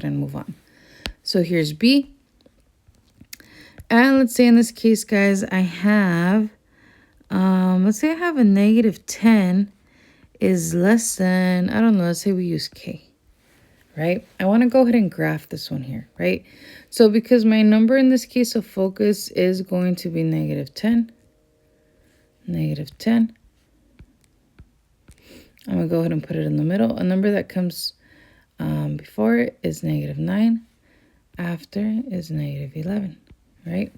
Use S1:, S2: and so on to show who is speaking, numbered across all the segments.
S1: and move on. So here's B. And let's say in this case, guys, I have, let's say I have a negative 10 is less than, I don't know, let's say we use K, right? I want to go ahead and graph this one here, right? So because my number in this case of focus is going to be negative 10, negative 10. I'm going to go ahead and put it in the middle. A number that comes before it is negative 9. After is negative 11, right?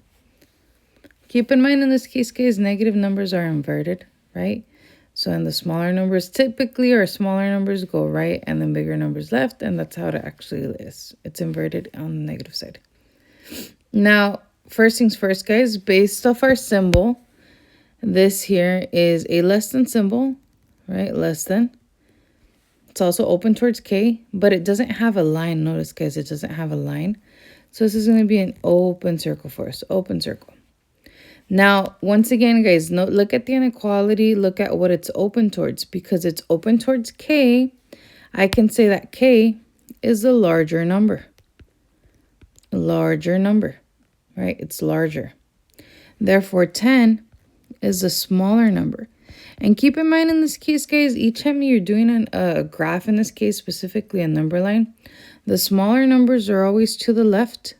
S1: Keep in mind in this case, guys, negative numbers are inverted, right? So in the smaller numbers, typically our smaller numbers go right and then bigger numbers left. And that's how it actually is. It's inverted on the negative side. Now, first things first, guys, based off our symbol, this here is a less than symbol, right? Less than. It's also open towards K, but it doesn't have a line. Notice, guys, it doesn't have a line. So this is going to be an open circle for us, open circle. Now, once again, guys, look at the inequality. Look at what it's open towards. Because it's open towards K, I can say that K is the larger number. Larger number, right? It's larger. Therefore, 10 is the smaller number. And keep in mind in this case, guys, each time you're doing a graph, in this case, specifically a number line, the smaller numbers are always to the left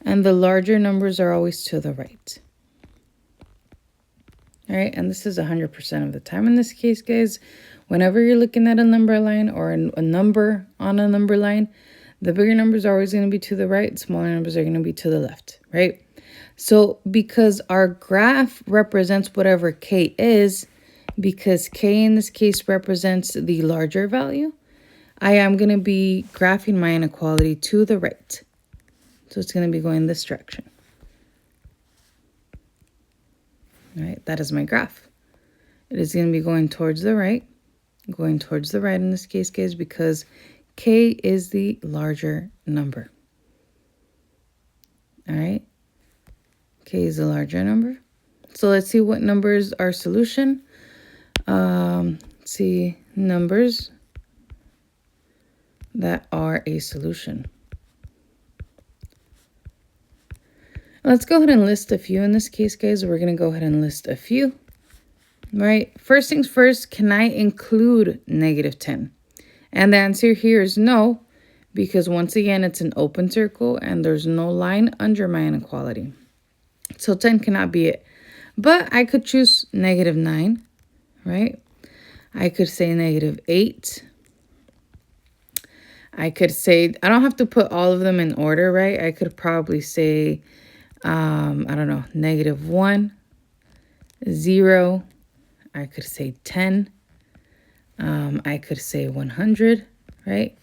S1: and the larger numbers are always to the right. All right, and this is 100% of the time in this case, guys. Whenever you're looking at a number line or a number on a number line, the bigger numbers are always going to be to the right, smaller numbers are going to be to the left, right? So because our graph represents whatever K is, because K in this case represents the larger value, I am going to be graphing my inequality to the right. So it's going to be going this direction. All right, that is my graph. It is going to be going towards the right, in this case, guys, because K is the larger number. All right. K is a larger number. So let's see what number is our solution. Let's see numbers that are a solution. Let's go ahead and list a few in this case, guys. We're going to go ahead and list a few. Right. First things first, can I include negative 10? And the answer here is no, because once again, it's an open circle and there's no line under my inequality. So 10 cannot be it. But I could choose negative 9, right? I could say negative 8. I could say, I don't have to put all of them in order, right? I could probably say, I don't know, negative 1, 0. I could say 10. I could say 100, right?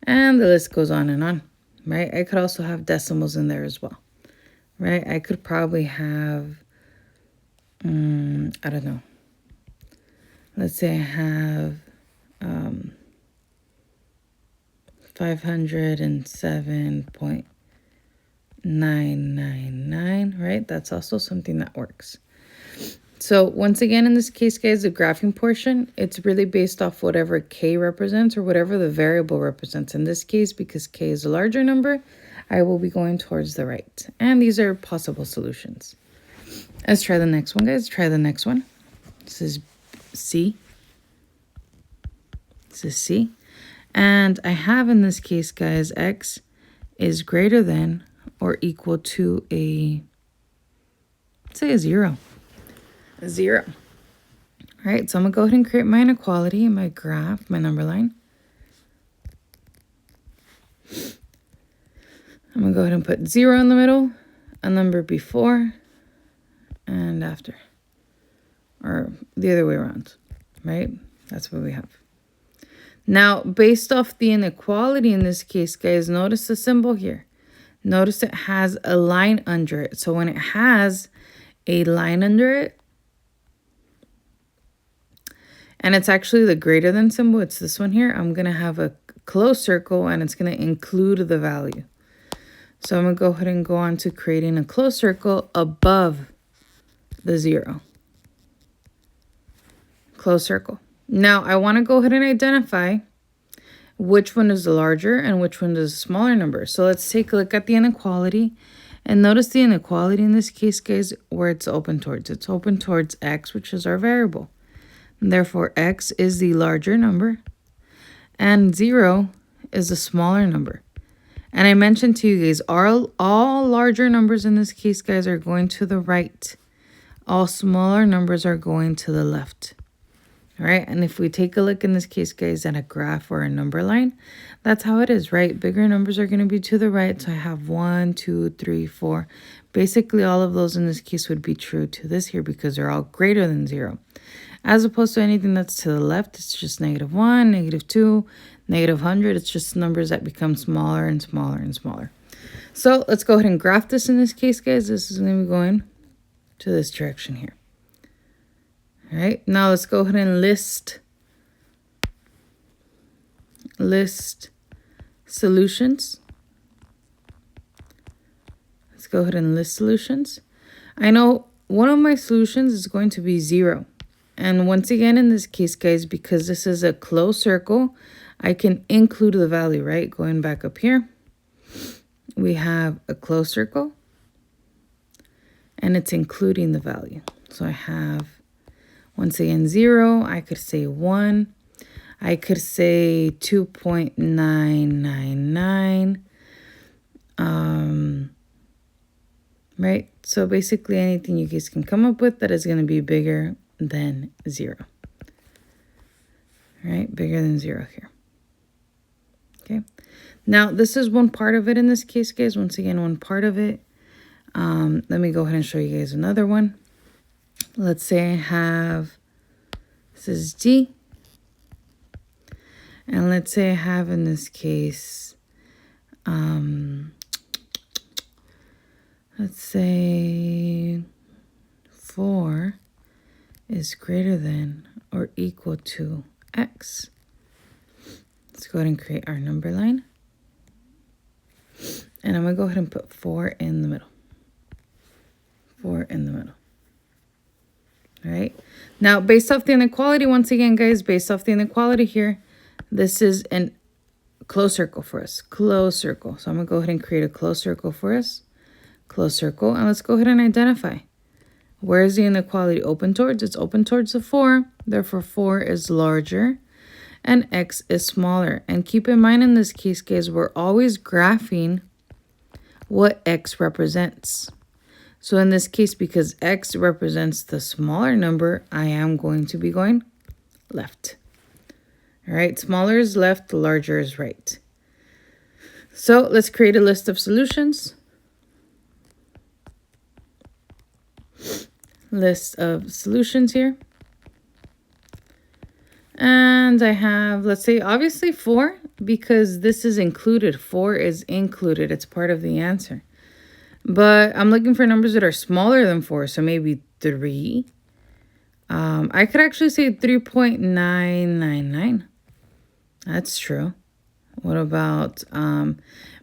S1: And the list goes on, right? I could also have decimals in there as well. Right, I could probably have, I don't know. Let's say I have 507.999, right? That's also something that works. So once again, in this case, guys, the graphing portion, it's really based off whatever K represents or whatever the variable represents. In this case, because K is a larger number, I will be going towards the right. And these are possible solutions. Let's try the next one, guys. Try the next one. This is C. This is C. And I have in this case, guys, X is greater than or equal to let's say a 0. A 0. All right, so I'm going to go ahead and create my inequality, my graph, my number line. I'm going to go ahead and put 0 in the middle, a number before and after. Or the other way around, right? That's what we have. Now, based off the inequality in this case, guys, notice the symbol here. Notice it has a line under it. So when it has a line under it, and it's actually the greater than symbol, it's this one here, I'm going to have a closed circle and it's going to include the value. So I'm going to go ahead and go on to creating a closed circle above the 0. Closed circle. Now, I want to go ahead and identify which one is the larger and which one is the smaller number. So let's take a look at the inequality. And notice the inequality in this case, guys, where it's open towards. It's open towards x, which is our variable. And therefore, x is the larger number. And 0 is the smaller number. And I mentioned to you guys, all larger numbers in this case, guys, are going to the right. All smaller numbers are going to the left. All right, and if we take a look in this case, guys, at a graph or a number line, that's how it is, right? Bigger numbers are going to be to the right. So I have 1, 2, 3, 4. Basically, all of those in this case would be true to this here because they're all greater than 0. As opposed to anything that's to the left, it's just -1, -2, -100. It's just numbers that become smaller and smaller and smaller. So let's go ahead and graph this in this case, guys. This is going to be going to this direction here. All right, now let's go ahead and list solutions. Let's go ahead and list solutions. I know one of my solutions is going to be 0. And once again, in this case, guys, because this is a closed circle, I can include the value, right? Going back up here, we have a closed circle, and it's including the value. So I have, once again, 0. I could say 1. I could say 2.999. Right? So basically anything you guys can come up with that is going to be bigger than 0. Right? Bigger than 0 here. Okay. Now, this is one part of it in this case, guys. Once again, one part of it. Let me go ahead and show you guys another one. Let's say I have, this is D. And let's say I have in this case, let's say 4 is greater than or equal to x. Let's go ahead and create our number line. And I'm going to go ahead and put 4 in the middle. 4 in the middle. All right. Now, based off the inequality, once again, guys, based off the inequality here, this is a closed circle for us. Closed circle. So I'm going to go ahead and create a closed circle for us. Closed circle. And let's go ahead and identify. Where is the inequality open towards? It's open towards the 4. Therefore, 4 is larger and x is smaller. And keep in mind in this case, guys, we're always graphing what x represents. So in this case, because x represents the smaller number, I am going to be going left. All right, smaller is left, larger is right. So let's create a list of solutions. List of solutions here. And I have, let's say, obviously 4, because this is included. 4 is included. It's part of the answer. But I'm looking for numbers that are smaller than 4, so maybe 3. I could actually say 3.999. That's true. What about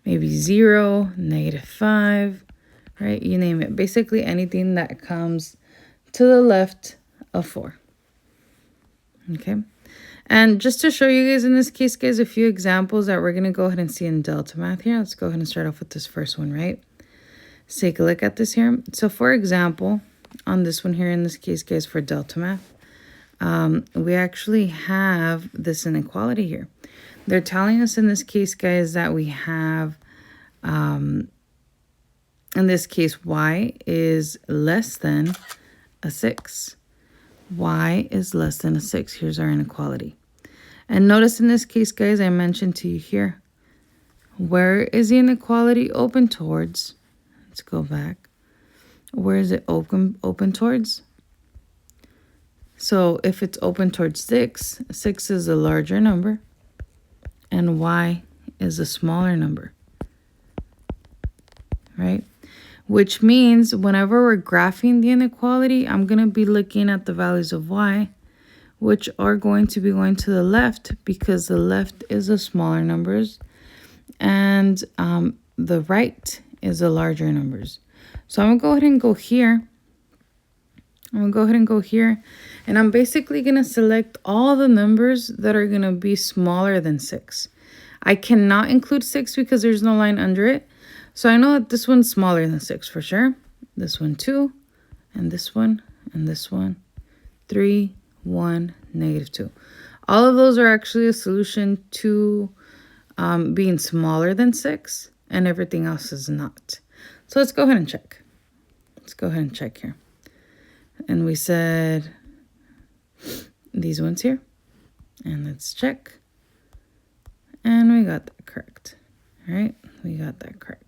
S1: maybe 0, -5, right? You name it. Basically anything that comes to the left of 4. Okay. And just to show you guys in this case, guys, a few examples that we're going to go ahead and see in Delta Math here. Let's go ahead and start off with this first one, right? Let's take a look at this here. So for example, on this one here, in this case, guys, for Delta Math, we actually have this inequality here. They're telling us in this case, guys, that we have, in this case, y is less than a 6. Y is less than a 6. Here's our inequality. And notice in this case, guys, I mentioned to you here, where is the inequality open towards? Let's go back. Where is it open towards? So if it's open towards 6, 6 is a larger number, and y is a smaller number, right? Which means whenever we're graphing the inequality, I'm going to be looking at the values of y, which are going to be going to the left, because the left is the smaller numbers, and the right is the larger numbers. So I'm going to go ahead and go here. And I'm basically going to select all the numbers that are going to be smaller than 6. I cannot include 6 because there's no line under it. So I know that this one's smaller than 6 for sure. This one 2, and this one, and this one. 3, 1, -2. All of those are actually a solution to being smaller than 6, and everything else is not. So let's go ahead and check. Let's go ahead and check here. And we said these ones here. And let's check. And we got that correct. All right, we got that correct.